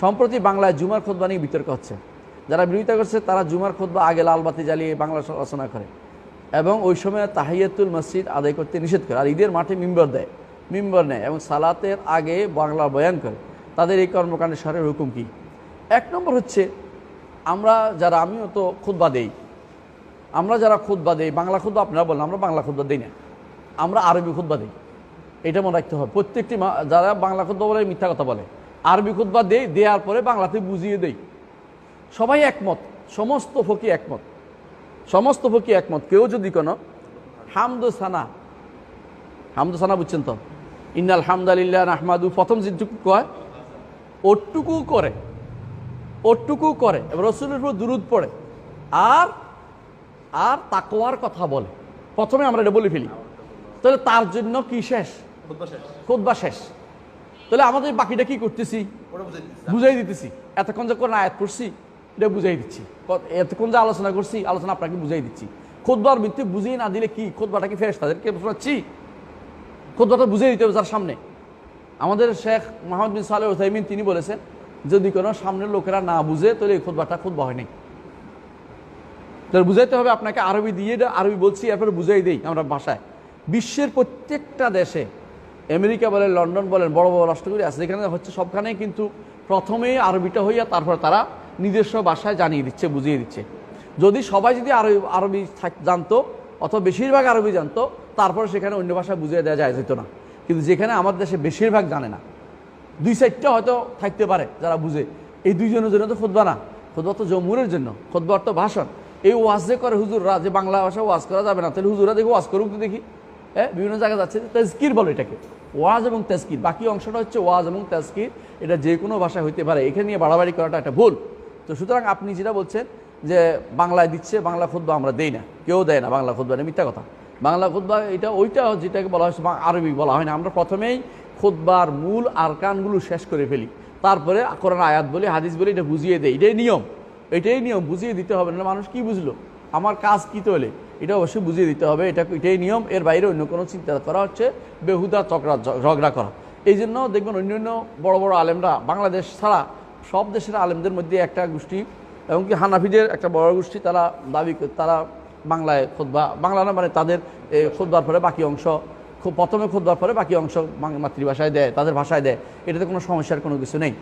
সম্প্রতি বাংলায় জুমার খুতবা নিয়ে বিতর্ক হচ্ছে। যারা বিরোধিতা করছে তারা জুমার খুতবা আগে লাল বাতি জ্বালিয়ে বাংলা রচনা করে এবং ওই সময় তাহিয়াতুল মসজিদ আদায় করতে নিষেধ করে, আর ঈদের মাঠে মিম্বর নেয় এবং সালাতের আগে বাংলা বয়ান করে। তাদের এই কর্মকাণ্ডের শরীর হুকুম কি? এক নম্বর হচ্ছে, আমিও তো খুতবা দেই, আমরা যারা খুতবা দেই, বাংলা খুতবা আপনারা বলেন, আমরা বাংলা খুতবা দিই না, আমরা আরবি খুতবা দিই। এটা মনে রাখতে হবে। প্রত্যেকটি যারা বাংলা খুতবা বলে মিথ্যা কথা বলে, আরবি খুতবা দেওয়ার পরে বাংলাতে বুঝিয়ে দেই। সবাই একমত, সমস্ত ফকি একমত। কেউ যদি কোনো হামদুসানা বুঝছেন তো, ইন্নাল হামদালিল্লাহ নাহমাদু প্রথম যেটুকু কয় ওটুকু করে এবং রাসূলের উপর দুরূদ পড়ে আর তাকওয়ার কথা বলে, প্রথমে আমরা এটা বলে ফেলি, তাহলে তার জন্য কি শেষ? খুতবা শেষ। তাহলে আমাদের বাকিটা কি করতেছি? বুঝাই দিতেছি। এতক্ষণ যে কোন আয়াত পড়ছি এটা বুঝাই দিচ্ছি, এতক্ষণ যে আলোচনা করছি আলোচনা আপনাকে বুঝাই দিচ্ছি। খুতবার ভিত্তি বুঝিয়ে না দিলে কি খুতবাটা কি ফেরেশতাদেরকে শোনাচ্ছি? খুতবাটা বুঝিয়ে দিতে হবে যার সামনে। আমাদের শেখ মোহাম্মদ বিন সালেহ উসাইমিন তিনি বলেছেন, যদি কোনো সামনের লোকেরা না বুঝে তাহলে এই খুতবা হয়নি। তাহলে বুঝাইতে হবে আপনাকে, আরবি দিয়ে আরবি বলছি এরপরে বুঝাই দেই আমরা ভাষায়। বিশ্বের প্রত্যেকটা দেশে, আমেরিকা বলেন, লন্ডন বলেন, বড় বড় রাষ্ট্রগুলি আছে যেখানে হচ্ছে, সবখানেই কিন্তু প্রথমেই আরবিটা হইয়া তারপর তারা নিজস্ব ভাষায় জানিয়ে দিচ্ছে, বুঝিয়ে দিচ্ছে। সবাই যদি আরবি জানতো অথবা বেশিরভাগ আরবি জানতো, তারপর সেখানে অন্য ভাষা বুঝিয়ে দেওয়া যায় যেত না। কিন্তু যেখানে আমাদের দেশে বেশিরভাগ জানে না, 2-4টা হয়তো থাকতে পারে যারা বুঝে, এই দুইজনের জন্য তো খুতবা না, খুতবা তো জমহুরের জন্য, খুতবা তো ভাষণ। এই ওয়াজ যে করে হুজুররা, যে বাংলা ভাষা ওয়াজ করা যাবে না, তাহলে হুজুররা দেখি ওয়াজ করুক তো দেখি। বিভিন্ন জায়গায় যাচ্ছে, তাজকির বলে এটাকে, ওয়াজ এবং তাজকির। বাকি অংশটা হচ্ছে ওয়াজ এবং তাজকির, এটা যে কোনো ভাষায় হইতে পারে। এখানে নিয়ে বাড়াবাড়ি করাটা একটা ভুল। তো সুতরাং আপনি যেটা বলছেন যে বাংলায় দিচ্ছে, বাংলা খুতবা আমরা দেই না, কেউ দেয় না বাংলা খুতবা, মিথ্যা কথা। বাংলা খুতবা ওইটা যেটাকে বলা হয়েছে আরবি বলা হয় না। আমরা প্রথমেই খুতবার মূল আরকানগুলো শেষ করে ফেলি, তারপরে কোরআন আয়াত বলি, হাদিস বলি, এটা বুঝিয়ে দেয়। এটাই নিয়ম, বুঝিয়ে দিতে হবে, না মানুষ কি বুঝলো, আমার কাজ কী তোলে, এটা অবশ্যই বুঝিয়ে দিতে হবে। এটাই নিয়ম, এর বাইরে অন্য কোনো চিন্তা করা হচ্ছে বেহুদা ঝগড়া করা। এই জন্য দেখবেন অন্য বড় বড় আলেমরা, বাংলাদেশ ছাড়া সব দেশের আলেমদের মধ্যে একটা গোষ্ঠী, এমনকি হানাফিদের একটা বড় গোষ্ঠী, তারা বাংলায় খুতবা, বাংলা না মানে তাদের খুতবার পরে বাকি অংশ, প্রথমে খুতবার পরে বাকি অংশ মাতৃভাষায় দেয়, তাদের ভাষায় দেয়। এটাতে কোনো সমস্যার কোনো কিছু নেই।